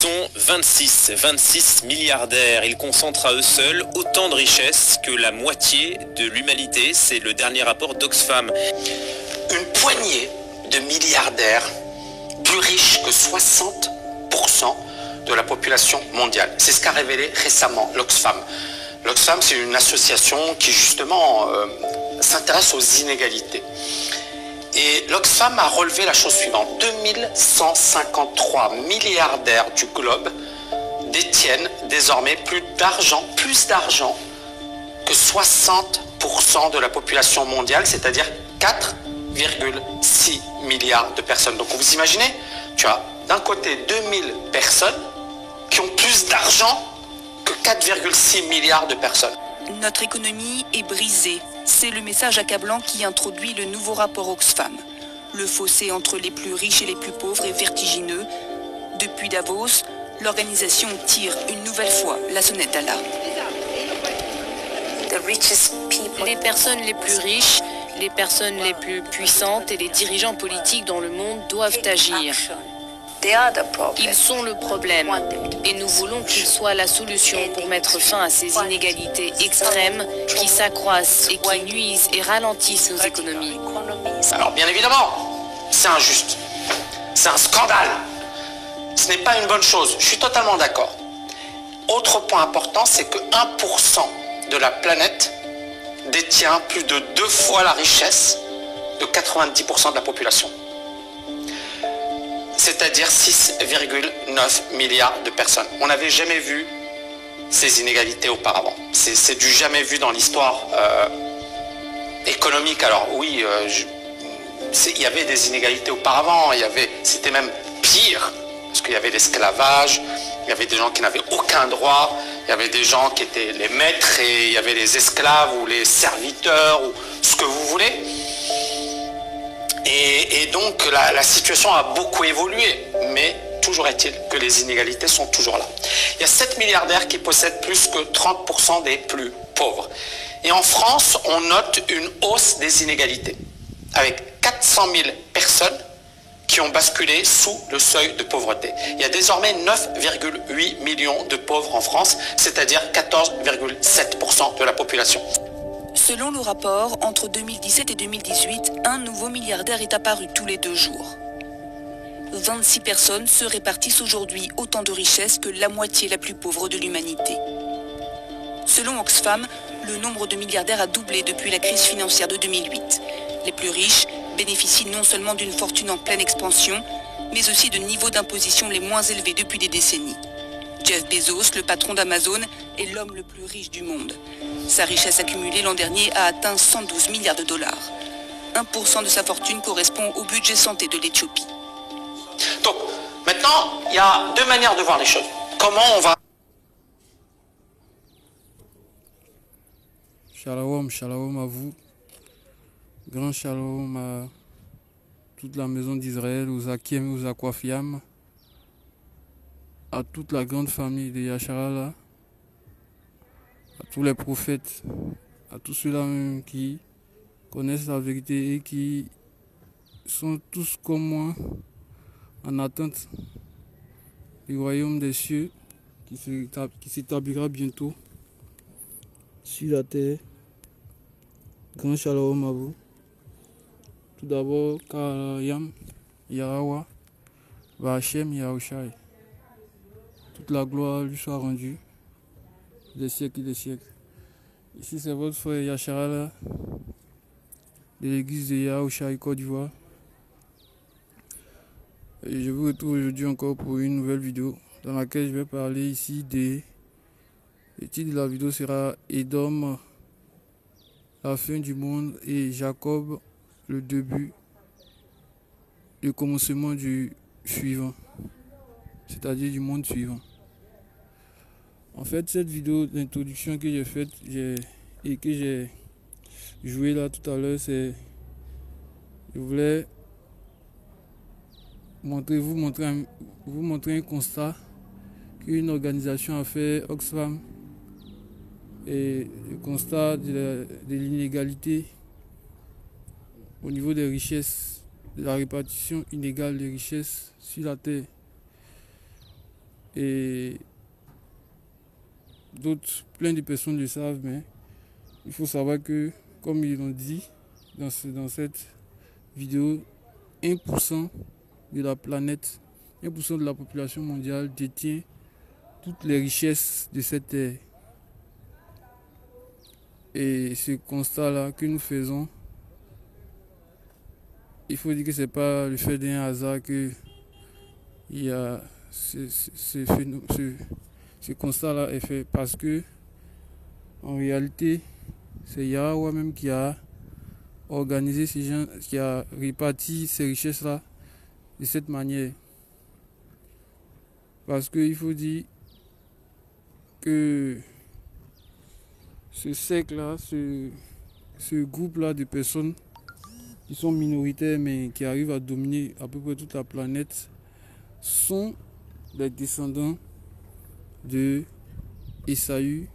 Sont 26 milliardaires. Ils concentrent à eux seuls autant de richesses que la moitié de l'humanité. C'est le dernier rapport d'Oxfam. Une poignée de milliardaires plus riches que 60% de la population mondiale. C'est ce qu'a révélé récemment l'Oxfam. L'Oxfam, c'est une association qui justement s'intéresse aux inégalités. Et l'Oxfam a relevé la chose suivante. 2153 milliardaires du globe détiennent désormais plus d'argent que 60% de la population mondiale, c'est-à-dire 4,6 milliards de personnes. Donc vous imaginez, tu as d'un côté 2000 personnes qui ont plus d'argent que 4,6 milliards de personnes. Notre économie est brisée. C'est le message accablant qui introduit le nouveau rapport Oxfam. Le fossé entre les plus riches et les plus pauvres est vertigineux. Depuis Davos, l'organisation tire une nouvelle fois la sonnette d'alarme. Les personnes les plus riches, les personnes les plus puissantes et les dirigeants politiques dans le monde doivent agir. Ils sont le problème et nous voulons qu'ils soient la solution pour mettre fin à ces inégalités extrêmes qui s'accroissent et qui nuisent et ralentissent nos économies. Alors bien évidemment, c'est injuste, c'est un scandale, ce n'est pas une bonne chose, je suis totalement d'accord. Autre point important, c'est que 1% de la planète détient plus de 2 fois la richesse de 90% de la population. C'est-à-dire 6,9 milliards de personnes. On n'avait jamais vu ces inégalités auparavant. C'est du jamais vu dans l'histoire économique. Alors oui, il y avait des inégalités auparavant, c'était même pire, parce qu'il y avait l'esclavage, il y avait des gens qui n'avaient aucun droit, il y avait des gens qui étaient les maîtres et il y avait les esclaves ou les serviteurs ou ce que vous voulez. Et donc la situation a beaucoup évolué, mais toujours est-il que les inégalités sont toujours là. Il y a 7 milliardaires qui possèdent plus que 30% des plus pauvres. Et en France, on note une hausse des inégalités, avec 400 000 personnes qui ont basculé sous le seuil de pauvreté. Il y a désormais 9,8 millions de pauvres en France, c'est-à-dire 14,7% de la population. Selon le rapport, entre 2017 et 2018, un nouveau milliardaire est apparu tous les 2 jours. 26 personnes se répartissent aujourd'hui autant de richesses que la moitié la plus pauvre de l'humanité. Selon Oxfam, le nombre de milliardaires a doublé depuis la crise financière de 2008. Les plus riches bénéficient non seulement d'une fortune en pleine expansion, mais aussi de niveaux d'imposition les moins élevés depuis des décennies. Jeff Bezos, le patron d'Amazon, est l'homme le plus riche du monde. Sa richesse accumulée l'an dernier a atteint 112 milliards de dollars. 1% de sa fortune correspond au budget santé de l'Éthiopie. Donc, maintenant, il y a 2 manières de voir les choses. Comment on va... Shalom, shalom à vous. Grand shalom à toute la maison d'Israël, aux Akiem, aux Aquafiam, à toute la grande famille de Yasharala, à tous les prophètes, à tous ceux-là qui connaissent la vérité et qui sont tous comme moi en attente du royaume des cieux qui s'établira bientôt sur la terre. Grand shalom à vous. Tout d'abord, Karayam, Yahweh, Vachem, Yahushai. Toute la gloire lui soit rendue, des siècles et des siècles. Ici, c'est votre frère Yasharala, de l'église de Yahushai, Côte d'Ivoire. Et je vous retrouve aujourd'hui encore pour une nouvelle vidéo dans laquelle je vais parler ici des... Le titre de la vidéo sera Édom, la fin du monde, et Jacob, le début, le commencement du suivant, c'est-à-dire du monde suivant. En fait, cette vidéo d'introduction que j'ai faite et que j'ai joué là tout à l'heure, c'est... Je voulais vous montrer un constat qu'une organisation a fait, Oxfam, et le constat de l'inégalité au niveau des richesses, de la répartition inégale des richesses sur la terre. Et d'autres, plein de personnes le savent, mais il faut savoir que, comme ils l'ont dit dans cette vidéo, 1% de la planète, 1% de la population mondiale détient toutes les richesses de cette terre. Et ce constat-là que nous faisons, il faut dire que ce n'est pas le fait d'un hasard que il y a ce constat-là est fait, parce que en réalité, c'est Yahweh même qui a organisé ces gens, qui a réparti ces richesses-là de cette manière. Parce qu'il faut dire que ce cercle-là, ce groupe-là de personnes qui sont minoritaires mais qui arrivent à dominer à peu près toute la planète sont des descendants de Ésaü,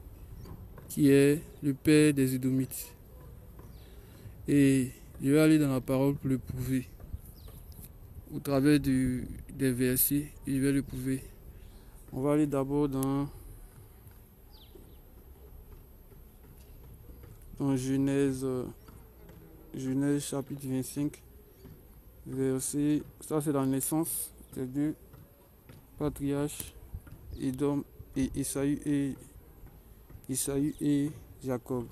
qui est le père des Édomites. Et je vais aller dans la parole pour le prouver. Au travers des versets, je vais le prouver. On va aller d'abord dans Genèse chapitre 25, verset, ça c'est la naissance des deux patriarches, Édom et Ésaü et Jacob.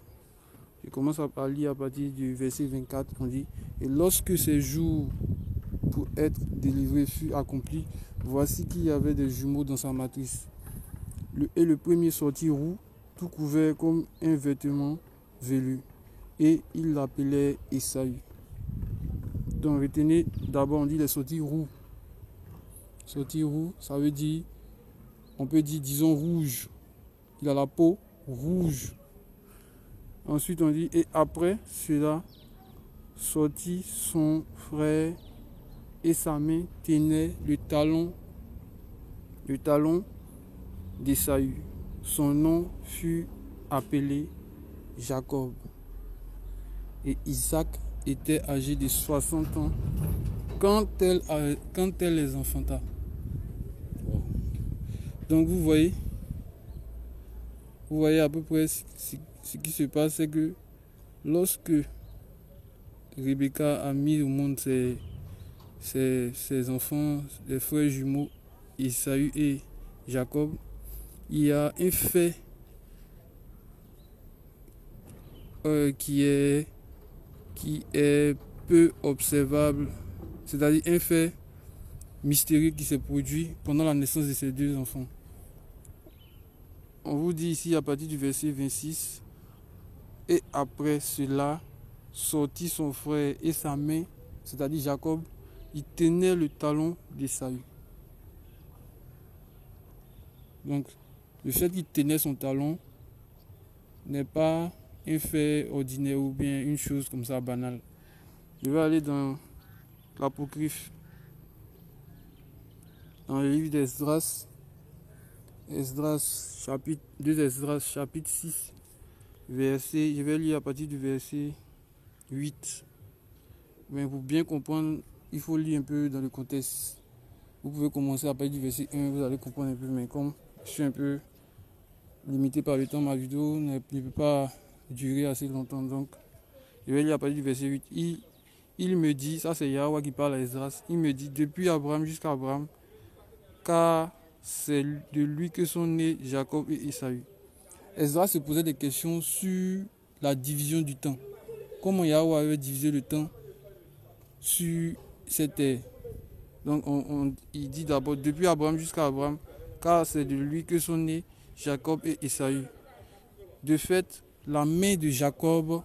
Je commence à lire à partir du verset 24, on dit: et lorsque ces jours pour être délivrés furent accomplis, voici qu'il y avait des jumeaux dans sa matrice. Le premier sortit roux, tout couvert comme un vêtement velu, et il l'appelait Ésaü. Donc retenez, d'abord on dit les sortis roux. Sortis roux, ça veut dire, on peut dire, disons, rouge. Il a la peau rouge. Ensuite on dit, et après cela sortit son frère, et sa main tenait le talon d'Ésaü. Son nom fut appelé Jacob. Et Isaac était âgé de 60 ans quand elle les enfanta. Donc vous voyez à peu près ce qui se passe, c'est que lorsque Rebecca a mis au monde ses enfants, les frères jumeaux Ésaü et Jacob, il y a un fait qui est peu observable, c'est-à-dire un fait mystérieux qui s'est produit pendant la naissance de ces deux enfants. On vous dit ici à partir du verset 26, et après cela sortit son frère, et sa main, c'est-à-dire Jacob, il tenait le talon d'Ésaü. Donc le fait qu'il tenait son talon n'est pas un fait ordinaire ou bien une chose comme ça banale. Je vais aller dans l'apocryphe, dans le livre d'Esdras, chapitre 6, verset, je vais lire à partir du verset 8. Mais pour bien comprendre, il faut lire un peu dans le contexte. Vous pouvez commencer à partir du verset 1, vous allez comprendre un peu, mais comme je suis un peu limité par le temps, ma vidéo ne peut pas durer assez longtemps, donc je vais lire à partir du verset 8. Il me dit, ça c'est Yahweh qui parle à Esdras, il me dit, depuis Abraham jusqu'à Abraham, car c'est de lui que sont nés Jacob et Ésaü. Esdras se posait des questions sur la division du temps. Comment Yahweh avait divisé le temps sur cette terre. Donc il dit d'abord, depuis Abraham jusqu'à Abraham, car c'est de lui que sont nés Jacob et Ésaü. De fait, la main de Jacob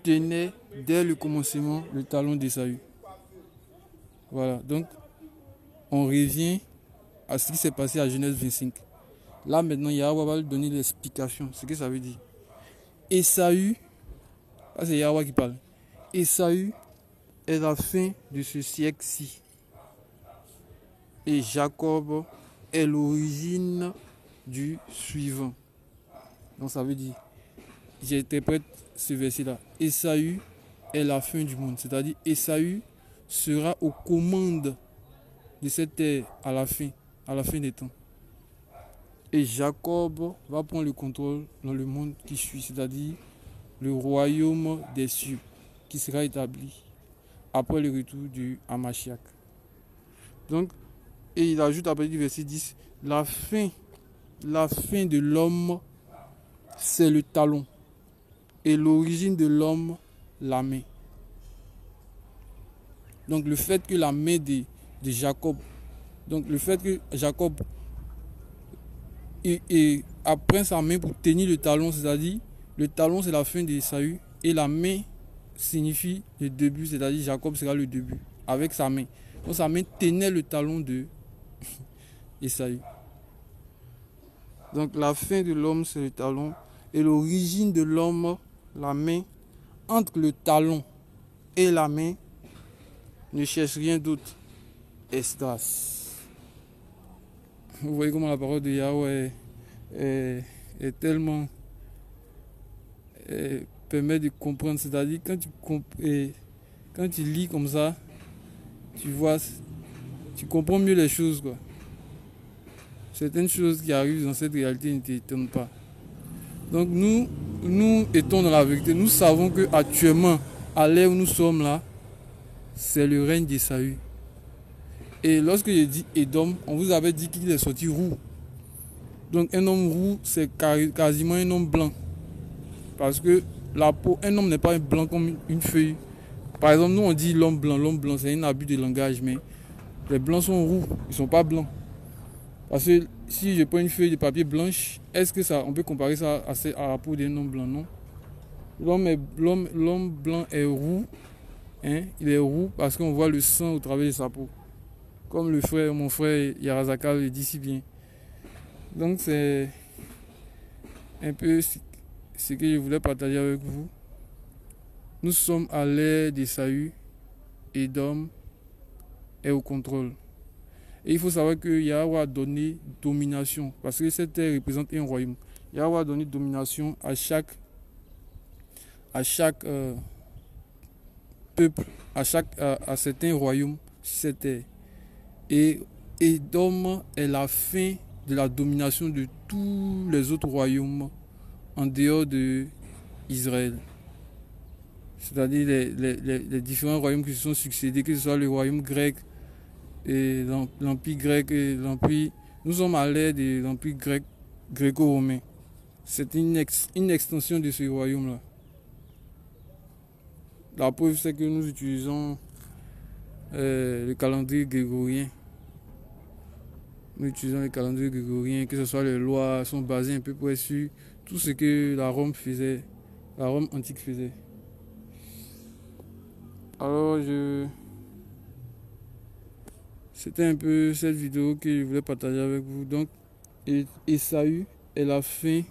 tenait dès le commencement le talon d'Ésaü. Voilà, donc on revient à ce qui s'est passé à Genèse 25. Là maintenant, Yahweh va lui donner l'explication, ce que ça veut dire. Ésaü, là c'est Yahweh qui parle. Ésaü est la fin de ce siècle-ci. Et Jacob est l'origine du suivant. Donc ça veut dire, j'interprète ce verset-là. Ésaü est la fin du monde. C'est-à-dire, Ésaü sera aux commandes de cette terre à la fin. à la fin des temps. Et Jacob va prendre le contrôle dans le monde qui suit, c'est-à-dire le royaume des cieux qui sera établi après le retour du Hamashiach. Donc, et il ajoute à partir du verset 10, la fin de l'homme, c'est le talon, et l'origine de l'homme, la main. Donc le fait que la main de Jacob, donc le fait que Jacob apprend sa main pour tenir le talon, c'est-à-dire le talon c'est la fin d'Ésaü et la main signifie le début, c'est-à-dire Jacob sera le début avec sa main. Donc sa main tenait le talon de Ésaü. Donc la fin de l'homme c'est le talon et l'origine de l'homme, la main. Entre le talon et la main, ne cherche rien d'autre. Esdras. Vous voyez comment la parole de Yahweh est tellement permet de comprendre. C'est-à-dire quand tu lis comme ça, tu vois, tu comprends mieux les choses, quoi. Certaines choses qui arrivent dans cette réalité ne t'étonnent pas. Donc nous étant dans la vérité, nous savons que actuellement, à l'ère où nous sommes là, c'est le règne d'Ésaü. Et lorsque j'ai dit Édom, on vous avait dit qu'il est sorti roux. Donc un homme roux, c'est quasiment un homme blanc. Parce que la peau, un homme n'est pas blanc comme une feuille. Par exemple, nous on dit l'homme blanc, c'est un abus de langage, mais les blancs sont roux, ils ne sont pas blancs. Parce que si je prends une feuille de papier blanche, est-ce que ça, on peut comparer ça à la peau d'un homme blanc? Non. L'homme blanc est roux, hein? Il est roux parce qu'on voit le sang au travers de sa peau. Comme mon frère Yarazaka le dit si bien. Donc c'est un peu ce que je voulais partager avec vous. Nous sommes à l'ère d'Ésaü, Édom est au contrôle. Et il faut savoir que Yahweh a donné domination, parce que cette terre représente un royaume. Yahweh a donné domination à chaque peuple, à certains royaumes sur cette terre. Et Édom est la fin de la domination de tous les autres royaumes en dehors d'Israël. C'est-à-dire les différents royaumes qui se sont succédés, que ce soit le royaume grec, et l'empire grec et l'empire. Nous sommes à l'ère de l'empire grec, gréco-romain. C'est une extension de ce royaume-là. La preuve, c'est que nous utilisons le calendrier grégorien. Nous utilisons le calendrier grégorien, que ce soit les lois sont basées un peu près sur tout ce que la Rome faisait, la Rome antique faisait. Alors c'était un peu cette vidéo que je voulais partager avec vous. Donc, Ésaü est la fin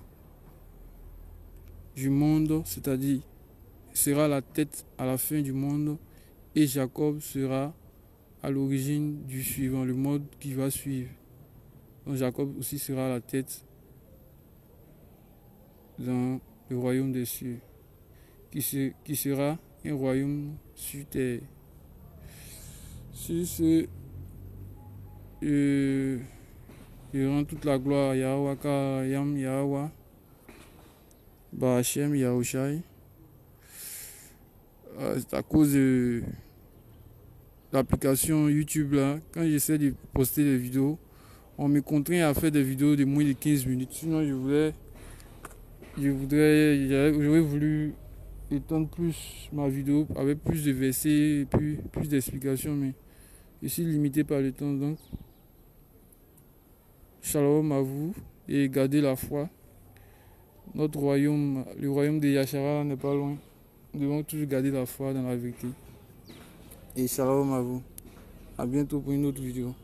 du monde, c'est-à-dire sera la tête à la fin du monde, et Jacob sera à l'origine du suivant, le monde qui va suivre. Donc Jacob aussi sera la tête dans le royaume des cieux, qui sera un royaume sur terre. Sur ce, je rends toute la gloire à Yahweh, car Yam Yahweh, Bahashem Yahushai. C'est à cause de l'application YouTube là, quand j'essaie de poster des vidéos, on me contraint à faire des vidéos de moins de 15 minutes. Sinon j'aurais voulu étendre plus ma vidéo avec plus de versets et puis plus d'explications, mais je suis limité par le temps. Donc shalom à vous et gardez la foi. Notre royaume, le royaume de Yashara n'est pas loin. Nous devons toujours garder la foi dans la vérité. Et shalom à vous. À bientôt pour une autre vidéo.